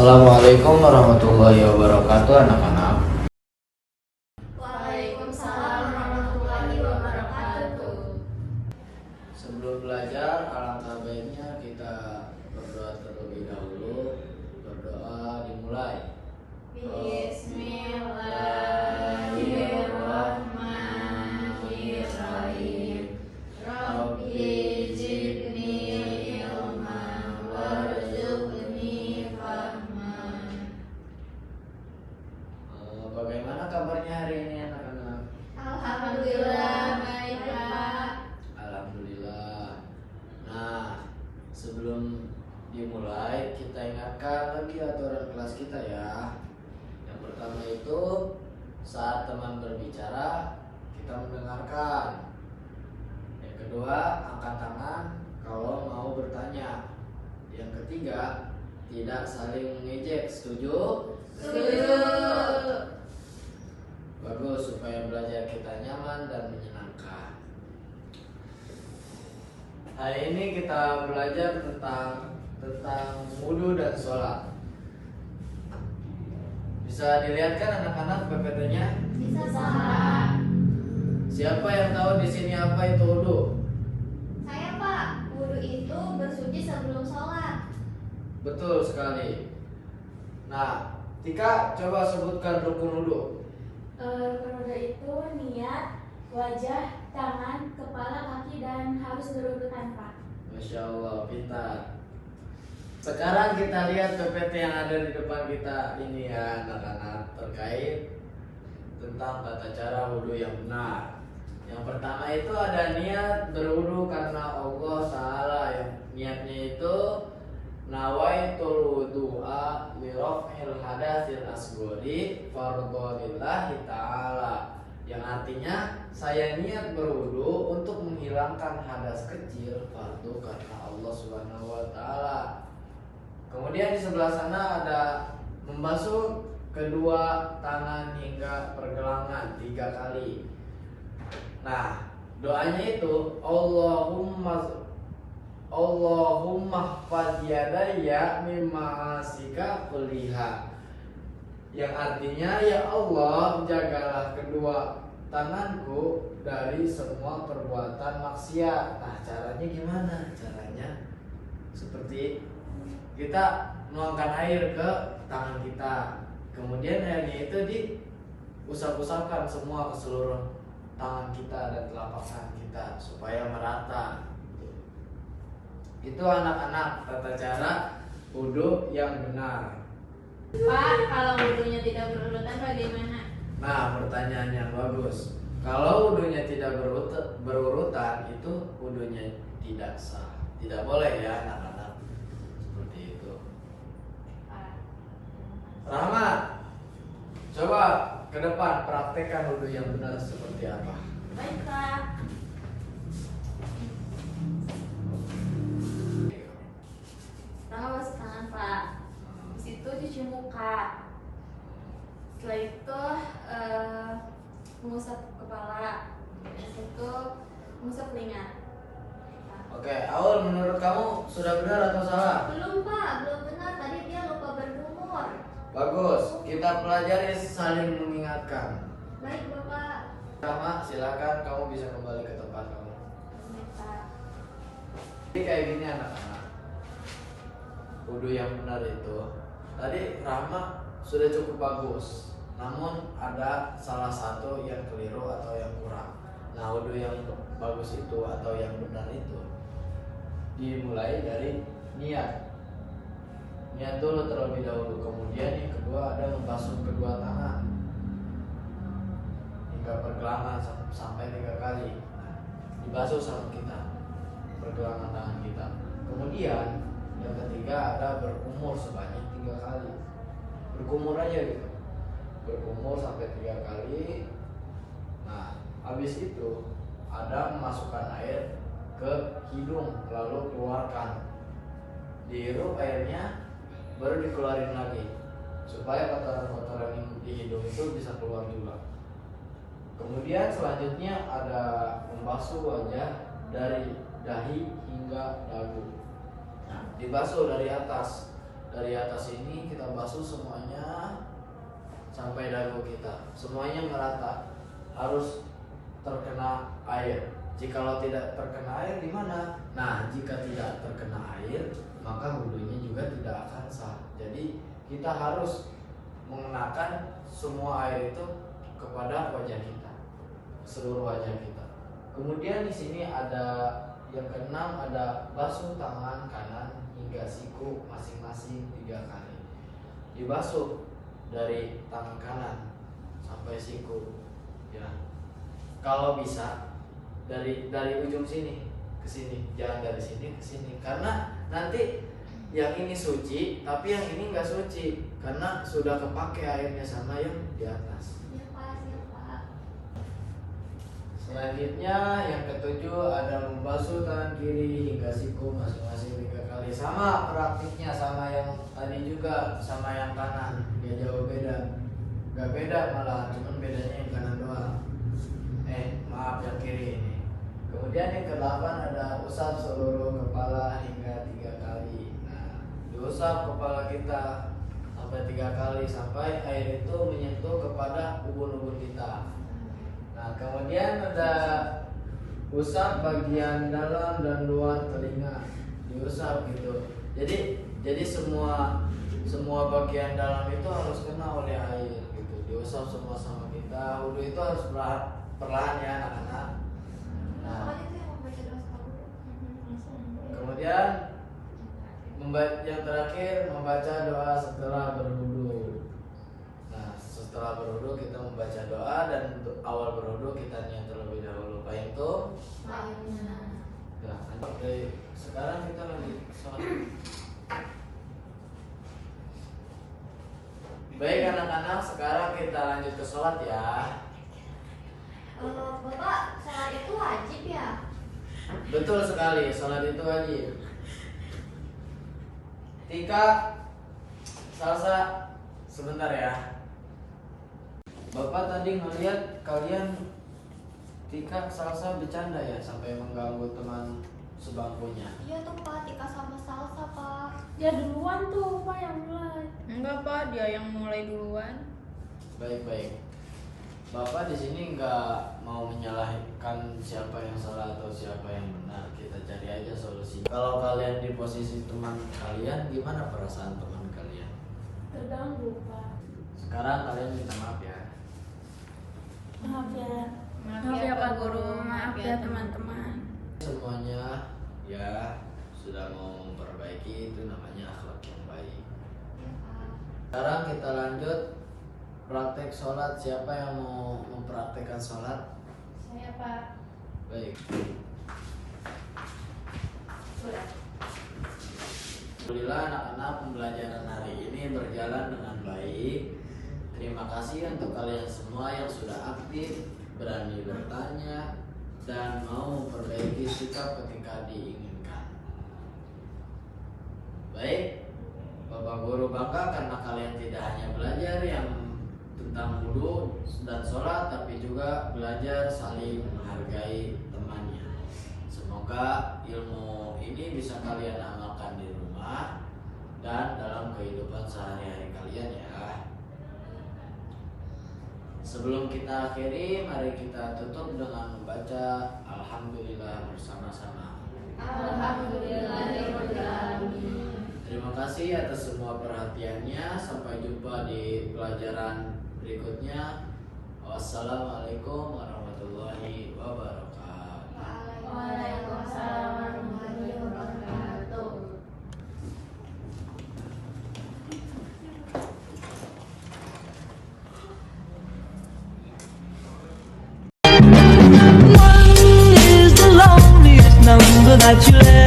Assalamualaikum warahmatullahi wabarakatuh anak-anak. Waalaikumsalam warahmatullahi wabarakatuh. Sebelum belajar, alangkah baiknya kita berdoa terlebih dahulu. Berdoa dimulai. Bismillahirrahmanirrahim. Rabbi zidni ilman warzuqni fahman. Bagaimana kabarnya hari ini anak-anak? Alhamdulillah baik, Pak. Alhamdulillah. Nah, sebelum dimulai kita ingatkan lagi aturan kelas kita ya. Yang pertama itu saat teman berbicara kita mendengarkan. Yang kedua, angkat tangan kalau mau bertanya. Yang ketiga, tidak saling mengejek. Setuju? Setuju. Bagus, supaya belajar kita nyaman dan menyenangkan. Hari ini kita belajar tentang wudhu dan sholat. Bisa dilihatkan anak-anak PPT-nya? Bisa, Pak. Siapa yang tahu di sini apa itu wudhu? Saya, Pak. Wudhu itu bersuci sebelum sholat. Betul sekali. Nah, Tika coba sebutkan rukun wudhu. Rukun wudhu itu niat, wajah, tangan, kepala, kaki, dan harus berurutan, Pak. Masya Allah, pintar. Sekarang kita lihat PPT yang ada di depan kita ini ya anak-anak, terkait tentang tata cara wudhu yang benar. Yang pertama itu ada niat berwudhu karena Allah Ta'ala. Yang niatnya itu nawaitul wudu'a li raf'il hadatsil asghari fardholillahi ta'ala. Yang artinya saya niat berwudu untuk menghilangkan hadas kecil fardu karena Allah Subhanahu wa taala. Kemudian di sebelah sana ada membasuh kedua tangan hingga pergelangan 3 kali. Nah, doanya itu Allahumma hfaz yadayya mimma asika kulliha. Yang artinya, ya Allah, jagalah kedua tanganku dari semua perbuatan maksiat. Nah, caranya gimana? Caranya seperti kita menuangkan air ke tangan kita. Kemudian airnya itu diusap-usapkan semua ke seluruh tangan kita dan telapak tangan kita supaya merata. Itu anak-anak tata cara wudhu yang benar. Pak, kalau wudhunya tidak berurutan bagaimana? Nah, pertanyaan yang bagus. Kalau wudhunya tidak berurutan, itu wudhunya tidak sah. Tidak boleh ya anak-anak. Seperti itu. Rahmat, coba ke depan praktekkan wudhu yang benar seperti apa. Baik, Pak. Pertama basuh tangan, Pak. Habis itu cuci muka. Setelah itu mengusap kepala. Habis itu mengusap telinga. Oke, Aul, menurut kamu sudah benar atau salah? Belum, Pak. Belum benar. Tadi dia lupa berkumur. Bagus, kita pelajari saling mengingatkan. Baik, Bapak. Rahmat, silakan kamu bisa kembali ke tempat kamu. Baik, Pak. Jadi kayak gini anak-anak. Wudhu yang benar itu tadi Rahma sudah cukup bagus, namun ada salah satu yang keliru atau yang kurang. Nah, wudhu yang bagus itu atau yang benar itu dimulai dari niat. Niat dulu terlebih dahulu. Kemudian yang kedua ada membasuh kedua tangan hingga pergelangan sampai 3 kali. Nah, dibasuh sama kita pergelangan tangan kita. Kemudian yang ketiga ada berkumur sebanyak 3 kali. Berkumur aja gitu. Berkumur sampai 3 kali. Nah, habis itu ada memasukkan air ke hidung lalu keluarkan. Dihirup airnya baru dikeluarin lagi supaya kotoran-kotoran yang di hidung itu bisa keluar juga. Kemudian selanjutnya ada membasuh wajah dari dahi hingga dagu. Nah, dibasuh dari atas dari atas ini kita basuh semuanya sampai dagu kita, semuanya merata, harus terkena air. Jikalau tidak terkena air gimana? Nah, jika tidak terkena air, maka wudhunya juga tidak akan sah. Jadi kita harus mengenakan semua air itu kepada wajah kita, seluruh wajah kita. Kemudian di sini ada yang keenam, ada basuh tangan kanan hingga siku masing-masing 3 kali. Dibasuh dari tangan kanan sampai siku, ya. Kalau bisa dari ujung sini ke sini, jangan dari sini ke sini, karena nanti yang ini suci tapi yang ini enggak suci karena sudah kepake airnya sama yang di atas. Iya Pak, siap Pak. Selanjutnya yang ketujuh ada membasuh tangan kiri hingga siku masing-masing 3 kali. Sama praktiknya sama yang tadi juga, sama yang kanan, dia jauh beda. Gak beda malah, cuman bedanya yang kanan doang. Maaf yang kiri ini. Kemudian yang ke-8 ada usap seluruh kepala hingga 3 kali. Nah, diusap kepala kita sampai 3 kali sampai air itu menyentuh kepada ubun-ubun kita. Nah, kemudian ada usap bagian dalam dan luar telinga, diusap gitu. Jadi semua bagian dalam itu harus kena oleh air gitu. Diusap semua sama kita. Wudhu itu harus perlahan ya anak-anak. Nah, Pokoknya itu yang membaca doa sebelum wudhu. kemudian yang terakhir membaca doa setelah berwudu. Nah, setelah berwudu kita membaca doa dan untuk awal berwudu kita niat terlebih dahulu. Paham itu? Nah, oke. Sekarang kita lanjut sholat. Baik anak-anak, sekarang kita lanjut ke sholat ya. Bapak, sholat itu wajib ya? Betul sekali, sholat itu wajib. Tika, Salsa, sebentar ya. Bapak tadi ngeliat kalian Tika, Salsa bercanda ya sampai mengganggu teman sebangkunya. Iya tuh Pak, Tika sama Salsa Pak. Dia duluan tuh Pak yang mulai. Enggak Pak, dia yang mulai duluan. Baik-baik. Bapak di sini nggak mau menyalahkan siapa yang salah atau siapa yang benar. Kita cari aja solusi. Kalau kalian di posisi teman kalian, gimana perasaan teman kalian? Terganggu Pak. Sekarang kalian minta maaf ya. Maaf ya. Maaf ya Pak Guru, maaf ya teman-teman. Semuanya ya sudah mau memperbaiki, itu namanya akhlak yang baik. Iya Pak. Sekarang kita lanjut praktek sholat. Siapa yang mau mempraktekkan sholat? Saya Pak. Baik. Sudah. Alhamdulillah anak-anak, pembelajaran hari ini berjalan dengan baik. Terima kasih untuk kalian semua yang sudah aktif, berani bertanya, dan mau memperbaiki sikap ketika diinginkan. Baik, Bapak Guru bangga karena kalian tidak hanya belajar yang tentang wudhu dan sholat, tapi juga belajar saling menghargai temannya. Semoga ilmu ini bisa kalian amalkan di rumah dan dalam kehidupan sehari-hari kalian ya. Sebelum kita akhiri, mari kita tutup dengan membaca Alhamdulillah bersama-sama. Alhamdulillahirobbilalamin. Terima kasih atas semua perhatiannya. Sampai jumpa di pelajaran berikutnya. Wassalamualaikum warahmatullahi wabarakatuh. Waalaikumsalam warahmatullahi wabarakatuh. One is the loneliest number that you'll